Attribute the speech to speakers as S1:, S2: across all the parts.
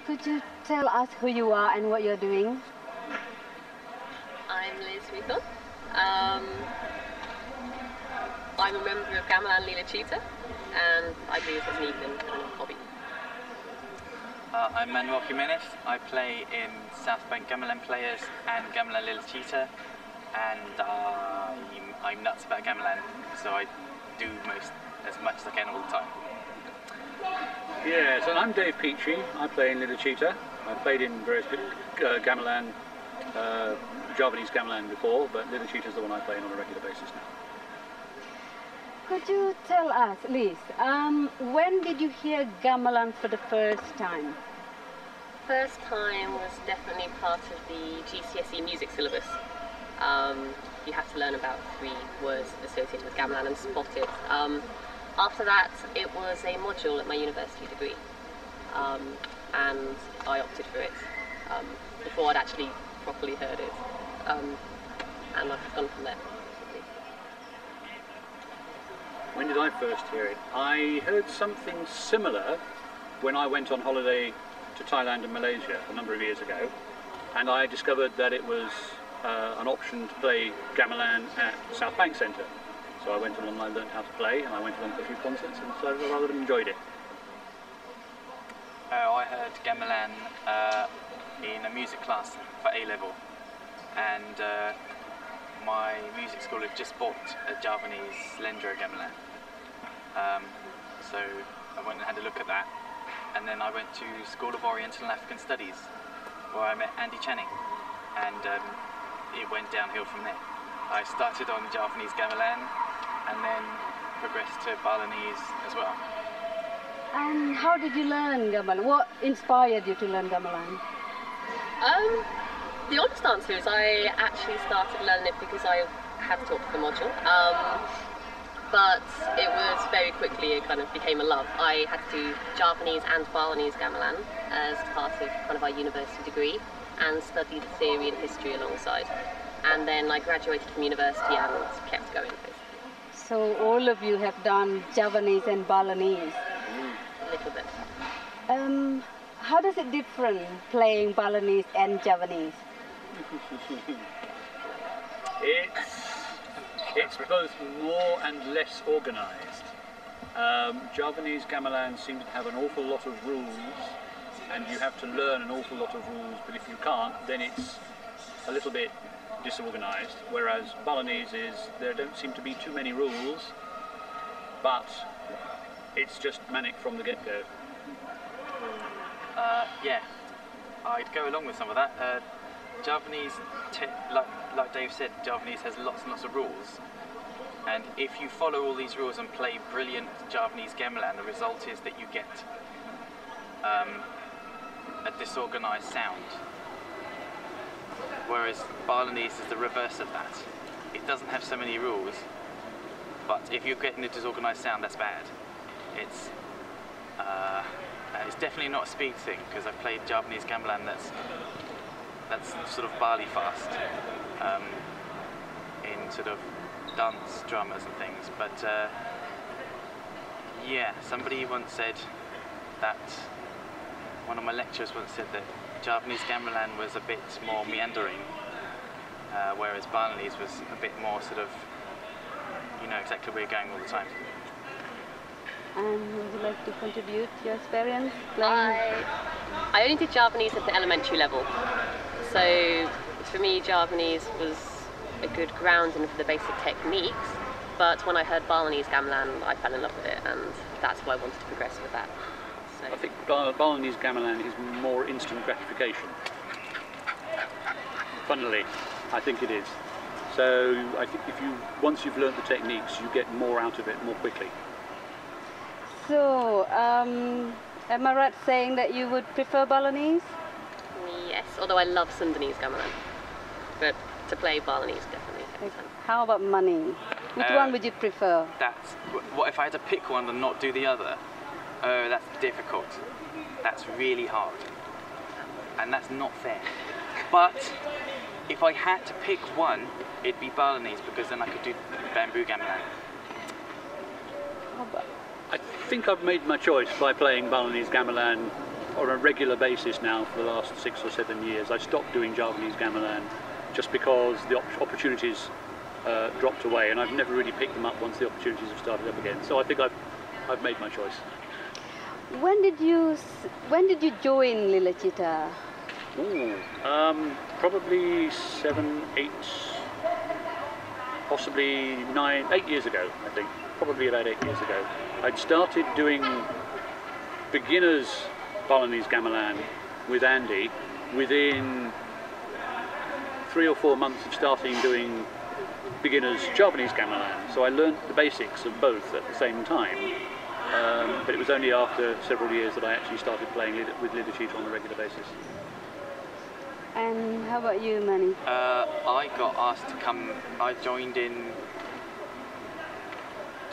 S1: Could you tell us who you are and what you're doing?
S2: I'm Lila Cita. I'm a member of Gamelan Lila Cita, and I do this as an evening kind of hobby.
S3: I'm Manuel Jimenez. I play in South Bank Gamelan Players and Gamelan Lila Cita, and I'm nuts about gamelan, so I do as much as I can all the time.
S4: Yes, and I'm Dave Peachey. I play in Lila Cita. I've played in various gamelan, Javanese gamelan before, but Lila Cita is the one I play in on a regular basis now.
S1: Could you tell us, Liz, when did you hear gamelan for the first time?
S2: First time was definitely part of the GCSE music syllabus. You have to learn about 3 words associated with gamelan and spot it. After that, it was a module at my university degree, and I opted for it before I'd actually properly heard it, and I've gone from there.
S4: When did I first hear it? I heard something similar when I went on holiday to Thailand and Malaysia a number of years ago, and I discovered that it was an option to play gamelan at South Bank Centre. So I went along and I learned how to play, and I went along to a few concerts, and so I rather enjoyed it.
S3: I heard gamelan in a music class for A-level, and my music school had just bought a Javanese Slendro gamelan. So I went and had a look at that, and then I went to School of Oriental and African Studies, where I met Andy Channing, and it went downhill from there. I started on Javanese gamelan, and then progressed to Balinese as well.
S1: And how did you learn gamelan? What inspired you to learn gamelan?
S2: The honest answer is I actually started learning it because I had taught the module, but it was very quickly, it kind of became a love. I had to do Javanese and Balinese gamelan as part of kind of our university degree, and studied theory and history alongside. And then I graduated from university and kept going.
S1: So all of you have done Javanese and Balinese?
S2: A little bit.
S1: How does it differ playing Balinese and Javanese?
S4: It's both more and less organised. Javanese gamelan seems to have an awful lot of rules, and you have to learn an awful lot of rules, but if you can't, then it's a little bit disorganised, whereas Balinese there don't seem to be too many rules, but it's just manic from the get-go.
S3: Yeah, I'd go along with some of that. Javanese, like Dave said, Javanese has lots and lots of rules, and if you follow all these rules and play brilliant Javanese gamelan, the result is that you get a disorganised sound. Whereas Balinese is the reverse of that. It doesn't have so many rules, but if you're getting a disorganised sound, that's bad. It's definitely not a speed thing, because I've played Javanese gamelan that's sort of Bali fast in sort of dance dramas and things. But yeah, somebody once said that, one of my lecturers once said that Javanese gamelan was a bit more meandering, whereas Balinese was a bit more sort of, you know exactly where you're going all the time.
S1: And would you like to contribute your experience playing?
S2: I only did Javanese at the elementary level, so for me Javanese was a good grounding for the basic techniques, but when I heard Balinese gamelan I fell in love with it, and that's why I wanted to progress with that. So.
S4: I think Balinese gamelan is more instant gratification. Funnily, I think it is. So I think once you've learnt the techniques, you get more out of it more quickly.
S1: So, am I right saying that you would prefer Balinese?
S2: Yes, although I love Sundanese gamelan, but to play Balinese definitely.
S1: How about money? Which one would you prefer?
S3: What if I had to pick one and not do the other? Oh, that's difficult. That's really hard. And that's not fair. But if I had to pick one, it'd be Balinese, because then I could do bamboo gamelan.
S4: I think I've made my choice by playing Balinese gamelan on a regular basis now for the last 6 or 7 years. I stopped doing Javanese gamelan just because the opportunities dropped away, and I've never really picked them up once the opportunities have started up again. So I think I've made my choice.
S1: When did you join Lila Cita?
S4: Ooh, probably 7, 8, possibly 9, 8 years ago, I think. Probably about 8 years ago. I'd started doing beginners Balinese gamelan with Andy within 3 or 4 months of starting doing beginners Javanese gamelan. So I learnt the basics of both at the same time. But it was only after several years that I actually started playing with Lila Cita on a regular basis.
S1: And how about you, Manny?
S3: I got asked to come. I joined in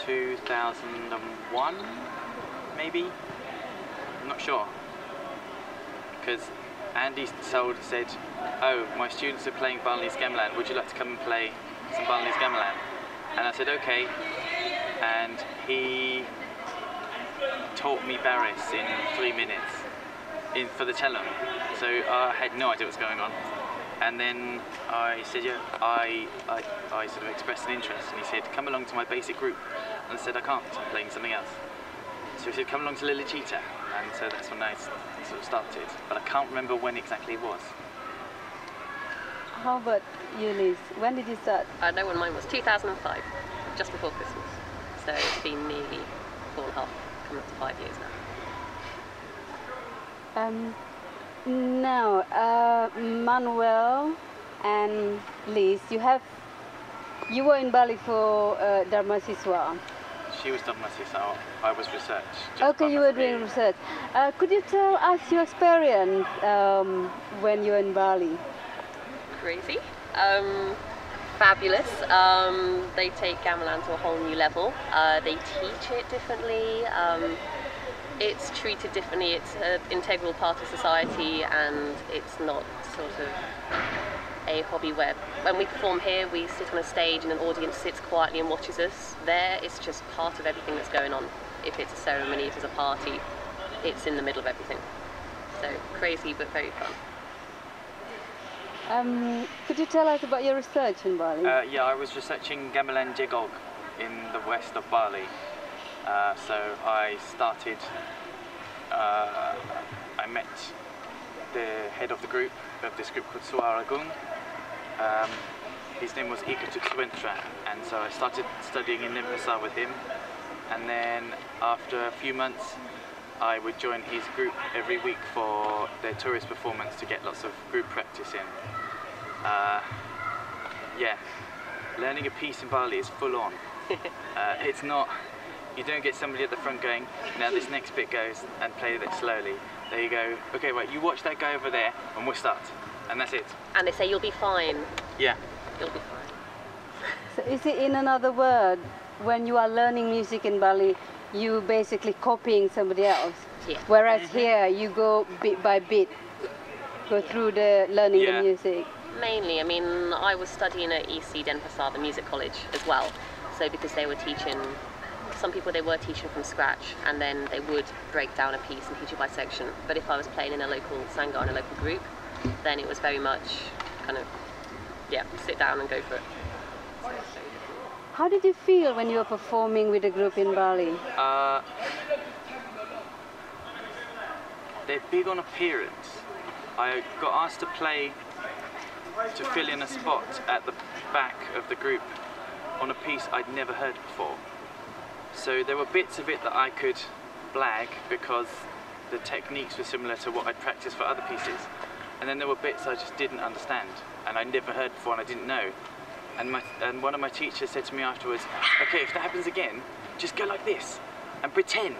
S3: 2001, maybe. I'm not sure. Because Andy said, "Oh, my students are playing Balinese gamelan. Would you like to come and play some Balinese gamelan?" And I said, "Okay." And he taught me Baris in 3 minutes for the cello. So I had no idea what was going on. And then I said, yeah, I sort of expressed an interest, and he said, "Come along to my basic group." And I said, "I can't, I'm playing something else." So he said, "Come along to Lila Cita." And so that's when I sort of started. But I can't remember when exactly it was.
S1: How about you, Liz? When did you start?
S2: I know when mine was 2005, just before Christmas. So it's been nearly 4.5, coming up to 5 years now.
S1: Now, Manuel and Liz, you were in Bali for Dharma Siswa.
S3: She was Dharma Siswa, I was research.
S1: Okay, you were doing research. Could you tell us your experience when you were in Bali?
S2: Crazy. Fabulous. They take gamelan to a whole new level. They teach it differently. It's treated differently. It's an integral part of society, and it's not sort of a hobby where when we perform here we sit on a stage and an audience sits quietly and watches us. There it's just part of everything that's going on. If it's a ceremony, if it's a party, it's in the middle of everything. So crazy but very fun.
S1: Could you tell us about your research in Bali?
S3: Yeah, I was researching Gamelan Jegog in the west of Bali. So I started, I met the head of the group, of this group called Suaragung. His name was Ikutuksuentra, and so I started studying in Denpasar with him. And then after a few months, I would join his group every week for their tourist performance to get lots of group practice in. Yeah, learning a piece in Bali is full on. It's not, you don't get somebody at the front going, "Now this next bit goes," and play it slowly. There you go, "Okay, right, you watch that guy over there and we'll start." And that's it.
S2: And they say you'll be fine.
S3: Yeah.
S2: You'll be fine.
S1: So is it, in another word, when you are learning music in Bali, you basically copying somebody else?
S2: Yeah.
S1: Whereas here, you go bit by bit, go through the learning the music.
S2: Mainly, I mean, I was studying at EC Denpasar, the music college, as well. So because they were teaching, some people they were teaching from scratch, and then they would break down a piece and teach you by section. But if I was playing in a local sangha in a local group, then it was very much kind of, yeah, sit down and go for it.
S1: How did you feel when you were performing with a group in Bali?
S3: They're big on appearance. I got asked to play, to fill in a spot at the back of the group on a piece I'd never heard before. So there were bits of it that I could blag because the techniques were similar to what I'd practiced for other pieces. And then there were bits I just didn't understand and I'd never heard before and I didn't know. And one of my teachers said to me afterwards, "Okay, if that happens again, just go like this and pretend."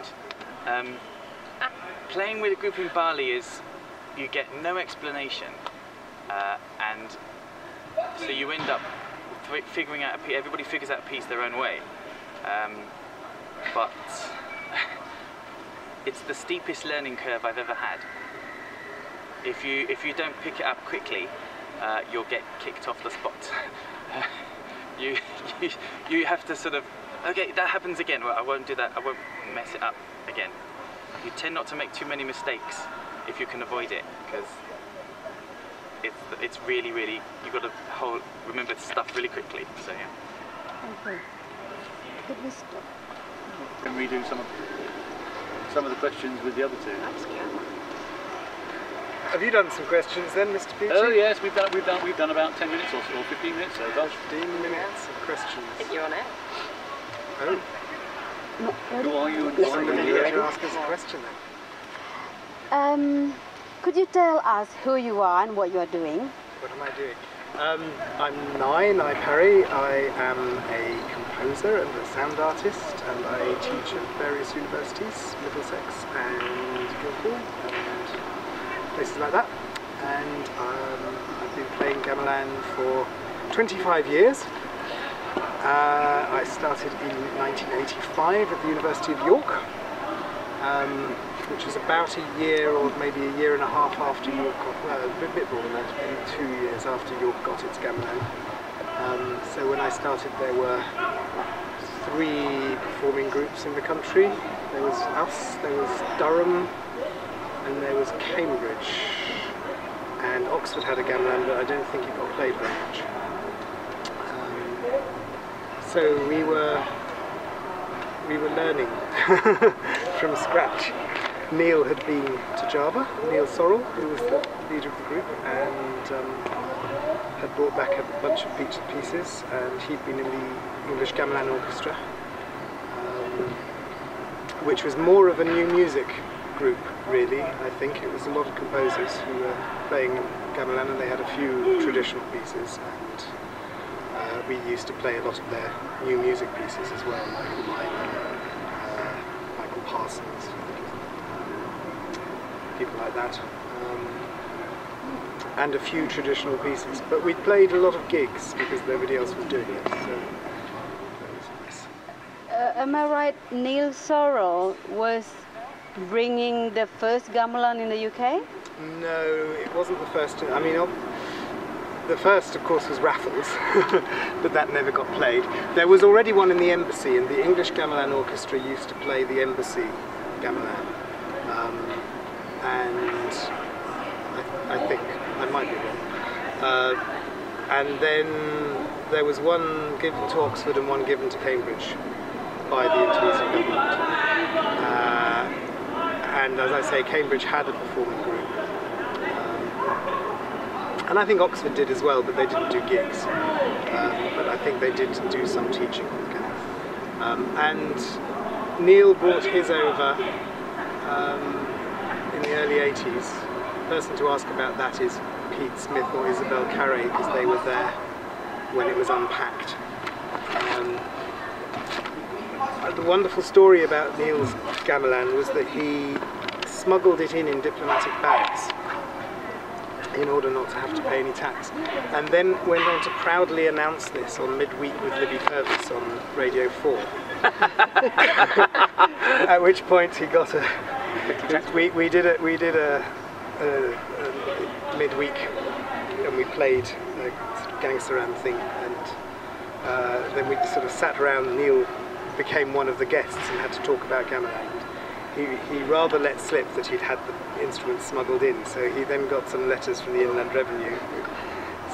S3: Playing with a group in Bali is, you get no explanation, and so you end up figuring out a piece. Everybody figures out a piece their own way, but it's the steepest learning curve I've ever had. If you don't pick it up quickly, you'll get kicked off the spot. You have to sort of, okay, that happens again. Well, I won't do that. I won't mess it up again. You tend not to make too many mistakes if you can avoid it, because it's really, you've got to remember stuff really quickly. So yeah.
S1: Okay. Could we stop?
S4: Can we do some of the questions with the other two?
S5: Have you done some questions then, Mr. Peachey?
S4: Oh yes, we've done about 10 minutes or 15 minutes so far.
S5: 15 minutes of questions.
S2: I think you're on it.
S5: Oh.
S4: Who are you and
S5: Yes,
S4: why are
S5: somebody
S4: you
S5: here
S4: here?
S5: to ask us a question then.
S1: Could you tell us who you are and what you are doing?
S5: What am I doing? I'm Nye Parry. I am a composer and a sound artist, and I teach at various universities, Middlesex and Guildhall and places like that. And I've been playing gamelan for 25 years. I started in 1985 at the University of York, which was about a year or maybe a year and a half after York, a bit more than that, maybe 2 years after York got its gamelan. So when I started there were 3 performing groups in the country. There was us, there was Durham, and there was Cambridge. And Oxford had a gamelan, but I don't think it got played very much. So we were learning from scratch. Neil had been to Java, Neil Sorrell, who was the leader of the group, and had brought back a bunch of featured pieces, and he'd been in the English Gamelan Orchestra, which was more of a new music group, really. I think it was a lot of composers who were playing gamelan, and they had a few traditional pieces, and we used to play a lot of their new music pieces as well, Michael Minor, Michael Parsons, people like that, and a few traditional pieces. But we played a lot of gigs because nobody else was doing it, so that was nice.
S1: Am I right, Neil Sorrell was bringing the first gamelan in the UK?
S5: No, it wasn't the first. I mean, the first, of course, was Raffles, but that never got played. There was already one in the Embassy, and the English Gamelan Orchestra used to play the Embassy gamelan. And I think, I might be wrong. And then there was one given to Oxford and one given to Cambridge by the interviewees government. And as I say, Cambridge had a performing group. And I think Oxford did as well, but they didn't do gigs. But I think they did do some teaching. And Neil brought his over in the early 80s. The person to ask about that is Pete Smith or Isabel Carey, because they were there when it was unpacked. The wonderful story about Neil's gamelan was that he smuggled it in diplomatic bags in order not to have to pay any tax, and then went on to proudly announce this on Midweek with Libby Purvis on Radio 4. At which point he got a... We did a midweek, and we played a sort of gangster-ran thing, and then we sort of sat around. Neil became one of the guests and had to talk about gamelan. He rather let slip that he'd had the instruments smuggled in, so he then got some letters from the Inland Revenue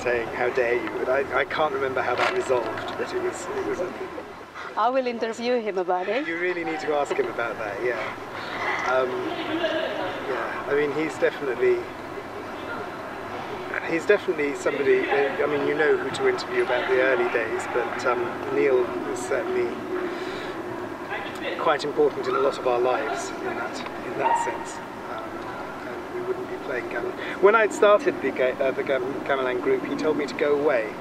S5: saying, "How dare you?" But I can't remember how that resolved, but it was
S1: I will interview him about it.
S5: You really need to ask him about that, yeah. Yeah, I mean, he's definitely somebody, I mean, you know who to interview about the early days, but Neil was certainly quite important in a lot of our lives in that sense. And we wouldn't be playing gamelan. When I'd started the gamelan group, he told me to go away,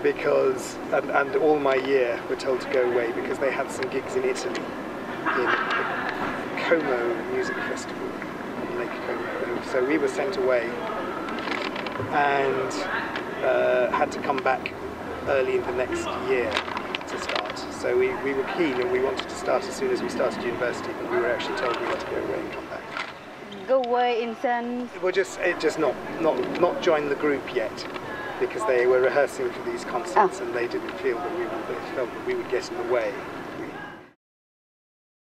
S5: because, and all my year were told to go away because they had some gigs in Italy, in the Como Music Festival on Lake Como. So we were sent away and had to come back early in the next year to start. So we were keen and we wanted to start as soon as we started university, but we were actually told we had to go away and come back.
S1: Go away in sense?
S5: Well, just not join the group yet, because they were rehearsing for these concerts and they didn't feel that they felt that we would get in the way.